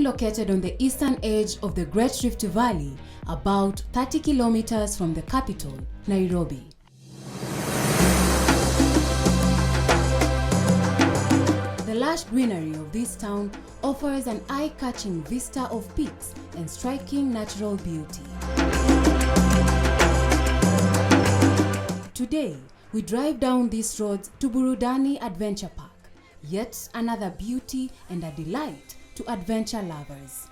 located on the eastern edge of the Great Rift Valley, about 30 kilometers from the capital, Nairobi. The lush greenery of this town offers an eye-catching vista of peaks and striking natural beauty. Today, we drive down these roads to Burudani Adventure Park, yet another beauty and a delight to adventure lovers.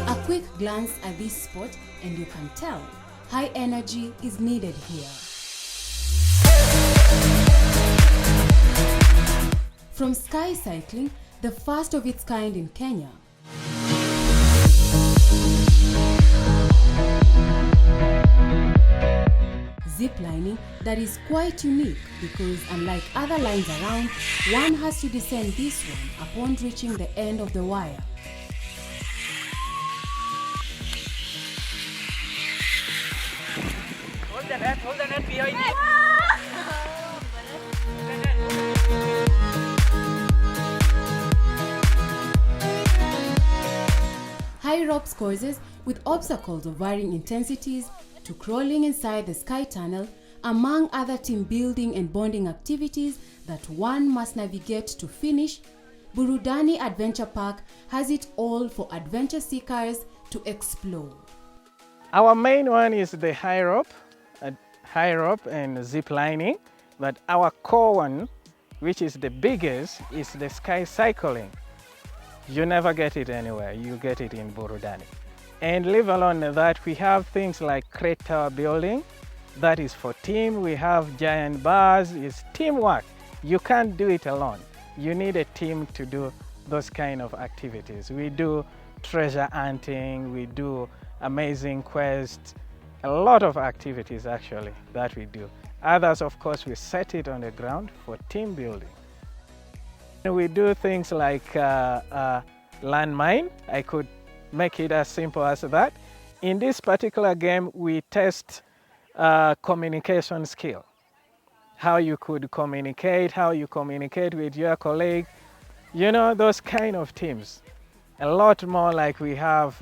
A quick glance at this spot and you can tell high energy is needed here. From sky cycling, the first of its kind in Kenya, zip lining that is quite unique because unlike other lines around, one has to descend this one upon reaching the end of the wire. Hold the net behind you. High ropes courses with obstacles of varying intensities to crawling inside the sky tunnel, among other team building and bonding activities that one must navigate to finish, Burudani Adventure Park has it all for adventure seekers to explore. Our main one is the high rope and zip lining, but our core one, which is the biggest, is the sky cycling. You never get it anywhere, you get it in Burudani. And leave alone that, we have things like crate tower building, that is for team. We have giant bars, it's teamwork. You can't do it alone. You need a team to do those kind of activities. We do treasure hunting, we do amazing quests, a lot of activities actually that we do. Others, of course, we set it on the ground for team building. We do things like landmine. I could make it as simple as that. In this particular game, we test communication skill. How you could communicate, how you communicate with your colleague, you know, those kind of teams. A lot more, like we have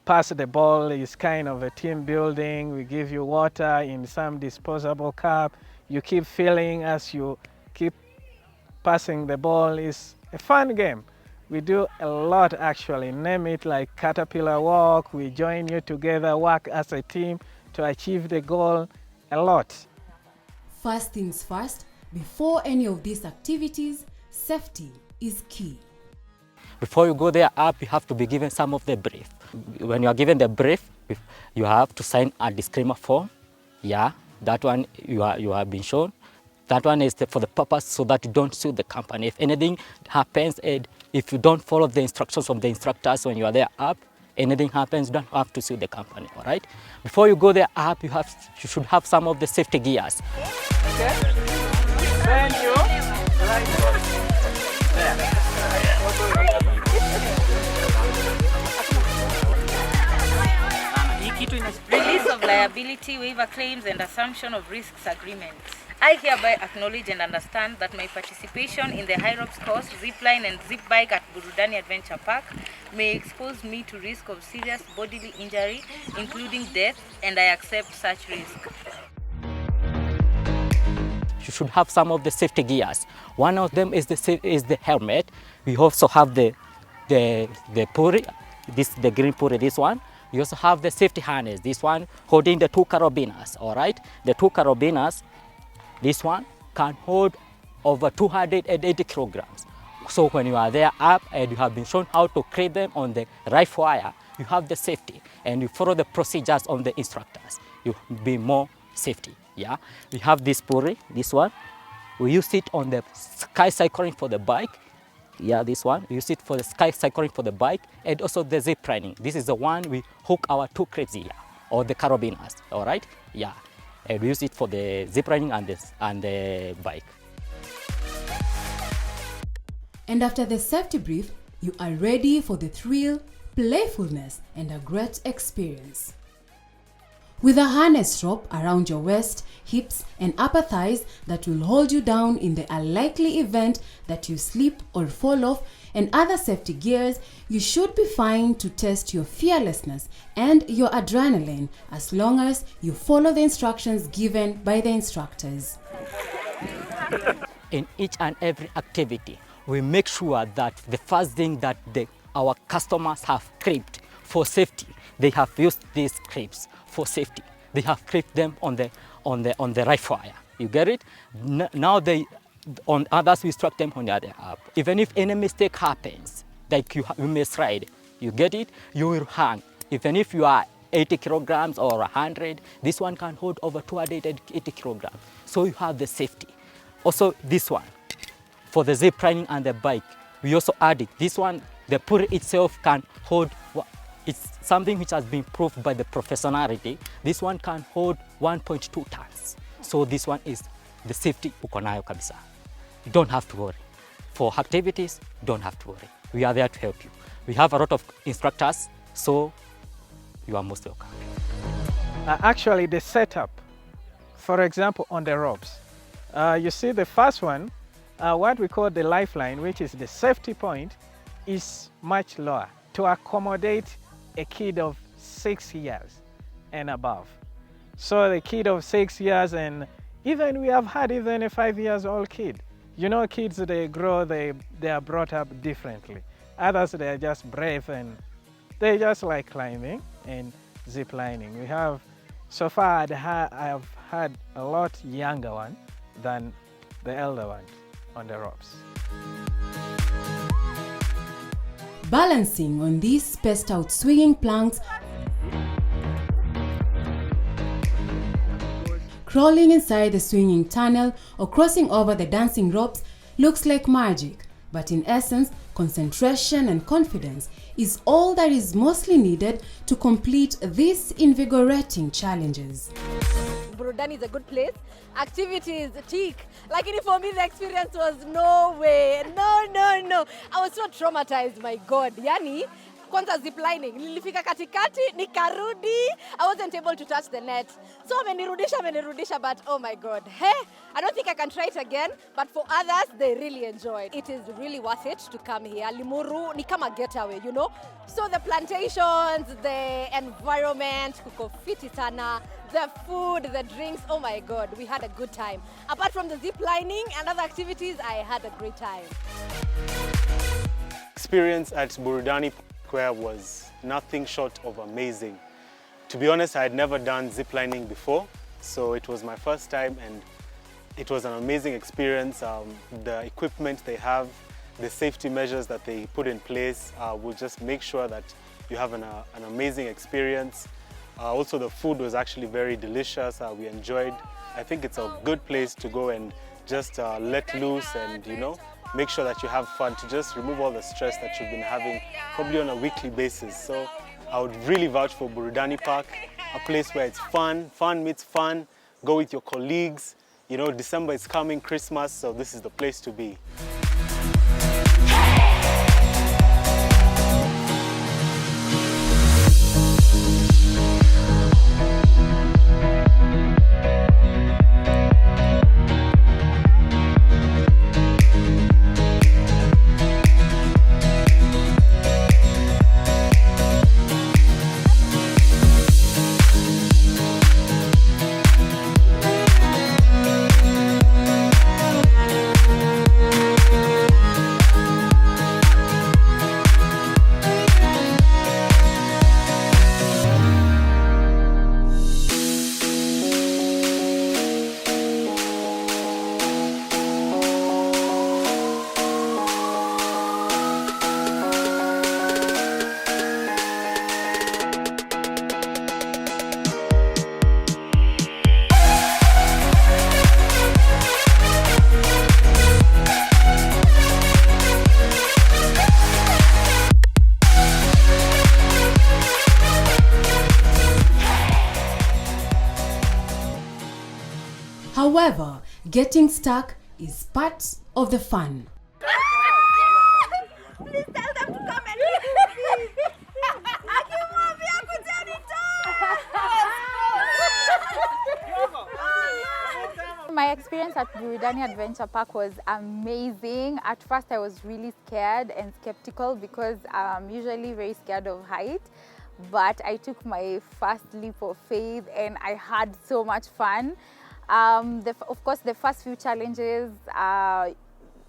pass the ball is kind of a team building. We give you water in some disposable cup. You keep filling as you keep passing the ball. Is a fun game. We do a lot actually, name it like caterpillar walk. We join you together, work as a team to achieve the goal, a lot. First things first, before any of these activities, safety is key. Before you go there up, you have to be given some of the brief. When you are given the brief, you have to sign a disclaimer form. Yeah, that one you have been shown. That one is for the purpose so that you don't sue the company. If anything happens, and if you don't follow the instructions from the instructors when you are there up, anything happens, you don't have to sue the company, all right? Before you go there up, you should have some of the safety gears. Okay. Then you Release of liability, waiver claims and assumption of risks agreements. I hereby acknowledge and understand that my participation in the high ropes course, zip line and zip bike at Burudani Adventure Park may expose me to risk of serious bodily injury, including death, and I accept such risk. You should have some of the safety gears. One of them is the helmet. We also have the puri, the green puri, this one. You also have the safety harness, this one holding the 2 carabiners, all right? The 2 carabiners, this one can hold over 280 kilograms. So when you are there up and you have been shown how to create them on the right wire, you have the safety and you follow the procedures of the instructors. You be more safety, yeah? We have this puri, this one. We use it on the sky cycling for the bike. Yeah, this one, we use it for the sky cycling for the bike and also the zip lining. This is the one we hook our 2 crates here, or the carabiners, all right? Yeah, and we use it for the zip lining and the bike. And after the safety brief, you are ready for the thrill, playfulness, and a great experience. with a harness rope around your waist, hips and upper thighs that will hold you down in the unlikely event that you slip or fall off, and other safety gears, you should be fine to test your fearlessness and your adrenaline as long as you follow the instructions given by the instructors. In each and every activity, we make sure that the first thing that our customers have clipped for safety, they have used these clips for safety. They have clipped them on the right wire. You get it? Now on others, we instruct them on the other up. Even if any mistake happens, like you misride, you get it? You will hang. Even if you are 80 kilograms or 100, this one can hold over 280 kilograms. So you have the safety. Also this one, for the zip lining and the bike, we also added this one. The pulley itself can hold, it's something which has been proved by the professionality. This one can hold 1.2 tons. So this one is the safety uko nayo kabisa. You don't have to worry. For activities, don't have to worry. We are there to help you. We have a lot of instructors, so you are most welcome. Actually, the setup, for example, on the ropes, you see the first one, what we call the lifeline, which is the safety point, is much lower to accommodate a kid of 6 years and above. So the kid of 6 years, and even we have had even a 5-year-old kid. You know, kids, they grow, they are brought up differently. Others, they are just brave and they just like climbing and zip lining. We have, so far I have had a lot younger one than the elder ones on the ropes. Balancing on these spaced out swinging planks, crawling inside the swinging tunnel or crossing over the dancing ropes looks like magic, but in essence, concentration and confidence is all that is mostly needed to complete these invigorating challenges. Burudani is a good place. Activities, tick. Like for me, the experience was no way. No. I was so traumatized, my God. Yani, kwanza zip lining. Nilifika katikati, nikarudi. I wasn't able to touch the net. So amenirudisha, but oh my God. Hey, I don't think I can try it again, but for others, they really enjoyed. It is really worth it to come here. Limuru ni kama getaway, you know? So the plantations, the environment, kuko fiti sana, the food, the drinks, oh my God, we had a good time. Apart from the zip lining and other activities, I had a great time. Experience at Burudani was nothing short of amazing. To be honest, I had never done ziplining before, so it was my first time and it was an amazing experience. The equipment they have, the safety measures that they put in place will just make sure that you have an amazing experience. Also, the food was actually very delicious. We enjoyed. I think it's a good place to go and just let loose and, you know, make sure that you have fun, to just remove all the stress that you've been having probably on a weekly basis. So I would really vouch for Burudani Park, a place where it's fun meets fun, go with your colleagues. You know, December is coming, Christmas, so this is the place to be. However, getting stuck is part of the fun. Please tell them to come and leave me. experience at Burudani Adventure Park was amazing. At first I was really scared and skeptical because I'm usually very scared of height. But I took my first leap of faith and I had so much fun. Of course, the first few challenges,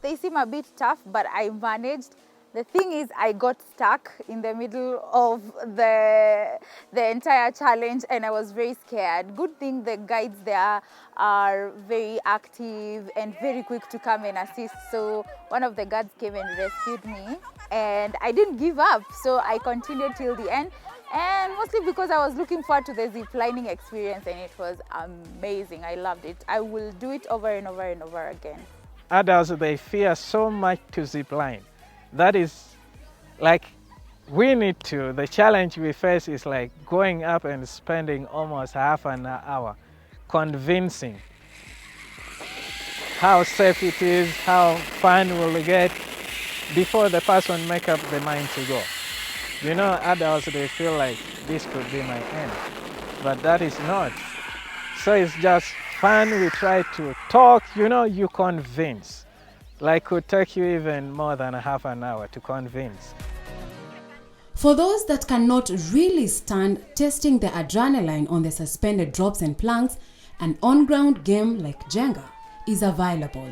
they seem a bit tough, but I managed. The thing is, I got stuck in the middle of the entire challenge and I was very scared. Good thing the guides there are very active and very quick to come and assist. So one of the guards came and rescued me and I didn't give up. So I continued till the end. And mostly because I was looking forward to the zip lining experience and it was amazing. I loved it. I will do it over and over and over again. Adults, they fear so much to zip line. That is like, we need to, the challenge we face is like going up and spending almost half an hour convincing how safe it is, how fun will get before the person make up the mind to go. You know, adults, they feel like this could be my end, but that is not. So it's just fun. We try to talk, you know, you convince. Like could take you even more than half an hour to convince. For those that cannot really stand testing the adrenaline on the suspended drops and planks, an on-ground game like Jenga is available.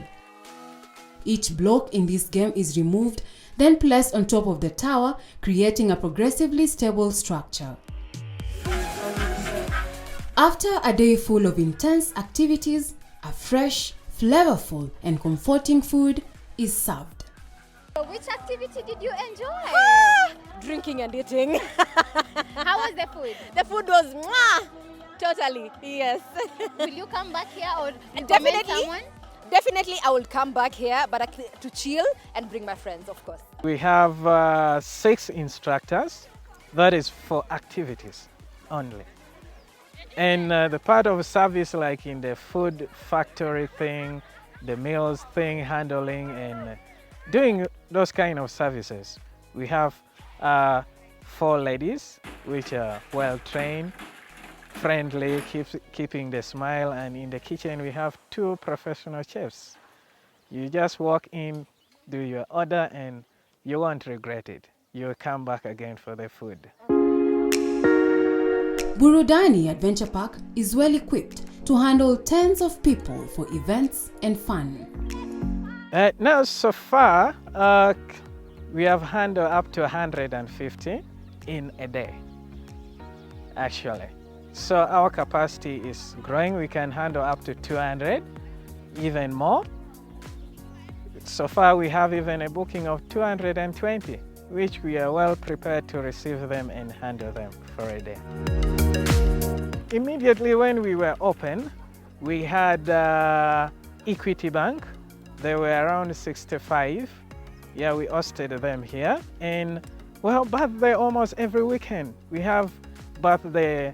Each block in this game is removed, then placed on top of the tower, creating a progressively stable structure. After a day full of intense activities, a fresh, flavorful and comforting food is served. Which activity did you enjoy? Drinking and eating. How was the food? The food was mwah! Totally, yes. Will you come back here or Definitely. someone? Definitely I will come back here, but to chill and bring my friends, of course. We have 6 instructors. That is for activities only. And the part of service, like in the food factory thing, the meals thing, handling and doing those kind of services. We have 4 ladies, which are well trained, friendly, keeping the smile, and in the kitchen we have 2 professional chefs. You just walk in, do your order, and you won't regret it. You'll come back again for the food. Burudani Adventure Park is well equipped to handle tens of people for events and fun. Now, so far, we have handled up to 150 in a day, actually. So our capacity is growing. We can handle up to 200, even more. So far, we have even a booking of 220, which we are well prepared to receive them and handle them for a day. Immediately when we were open, we had Equity Bank. They were around 65. Yeah, we hosted them here. And well, birthday almost every weekend. We have birthday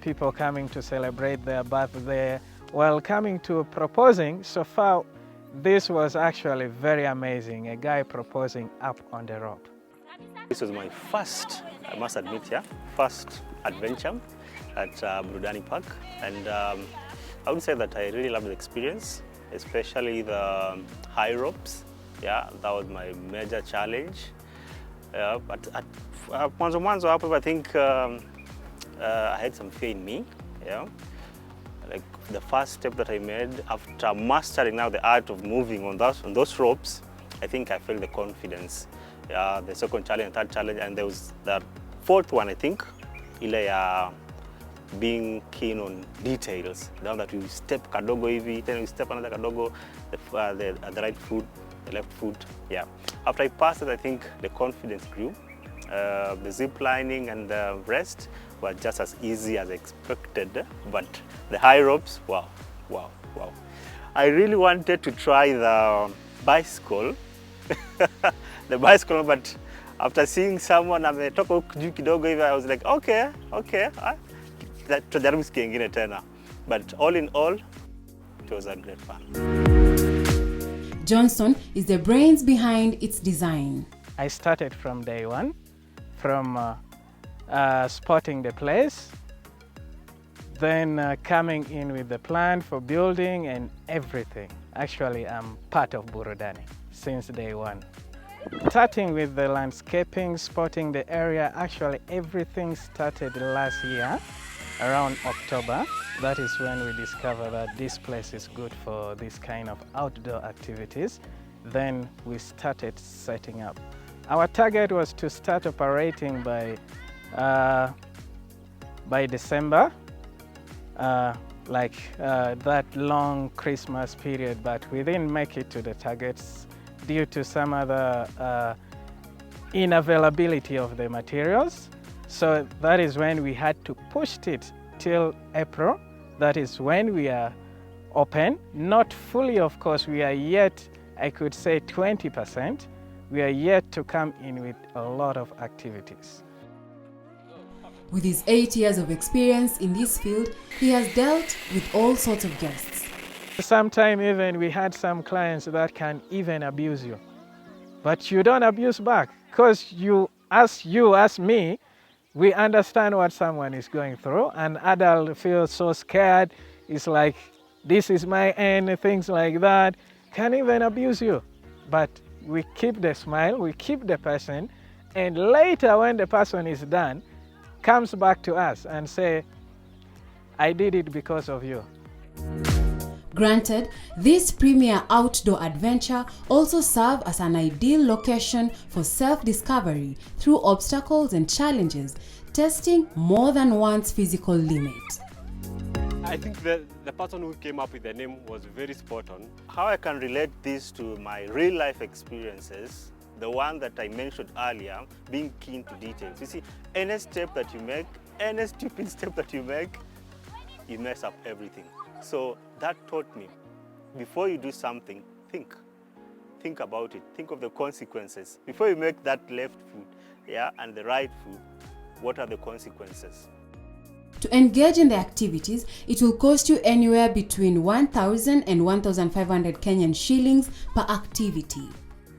people coming to celebrate their birthday. While coming to proposing, so far, this was actually very amazing. A guy proposing up on the rope. This was my first, I must admit, first adventure at Burudani Park, and I would say that I really loved the experience, especially the high ropes. Yeah, that was my major challenge. But at mwanzo hapo, I think I had some fear in me. Yeah, like the first step that I made after mastering now the art of moving on those ropes, I think I felt the confidence. Yeah, the second challenge, third challenge, and there was the 4th one, I think, being keen on details. Now that we step kadogo hivi, then we step another kadogo, the right foot, the left foot. Yeah. After I passed it, I think the confidence grew. The zip lining and the rest were just as easy as expected, but the high ropes, wow. I really wanted to try the bicycle, but after seeing someone ametoka huku juu kidogo hivi, I was like, okay, tutajaribu siku nyingine tena. But all in all, it was a great fun. Johnson is the brains behind its design. I started from day one, from spotting the place, then coming in with the plan for building and everything. Actually, I'm part of Burudani since day one. Starting with the landscaping, spotting the area, actually everything started last year around October. That is when we discovered that this place is good for this kind of outdoor activities. Then we started setting up. Our target was to start operating by December, that long Christmas period, but we didn't make it to the targets due to some other inavailability of the materials. So that is when we had to push it till April. That is when we are open. Not fully, of course, we are yet, I could say 20%. We are yet to come in with a lot of activities. With his 8 years of experience in this field, he has dealt with all sorts of guests. Sometimes even we had some clients that can even abuse you. But you don't abuse back, because you, as me, we understand what someone is going through. An adult feels so scared. It's like, this is my end, things like that. Can even abuse you. But we keep the smile, we keep the person, and later when the person is done, comes back to us and say, I did it because of you. Granted, this premier outdoor adventure also serves as an ideal location for self-discovery through obstacles and challenges, testing more than one's physical limit. I think the person who came up with the name was very spot on. How I can relate this to my real life experiences, the one that I mentioned earlier, being keen to details. You see, any step that you make, any stupid step that you make, you mess up everything. So that taught me, before you do something, think. Think about it. Think of the consequences. Before you make that left foot, and the right foot, what are the consequences? To engage in the activities, it will cost you anywhere between 1,000 and 1,500 Kenyan shillings per activity.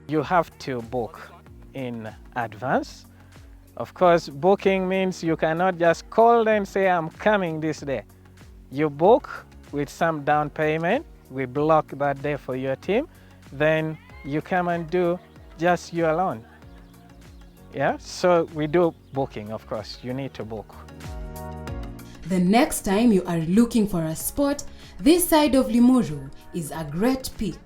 You have to book in advance. Of course, booking means you cannot just call and say, I'm coming this day. You book with some down payment. We block that day for your team. Then you come and do just you alone. So we do booking, of course. You need to book. The next time you are looking for a spot, this side of Limuru is a great pick.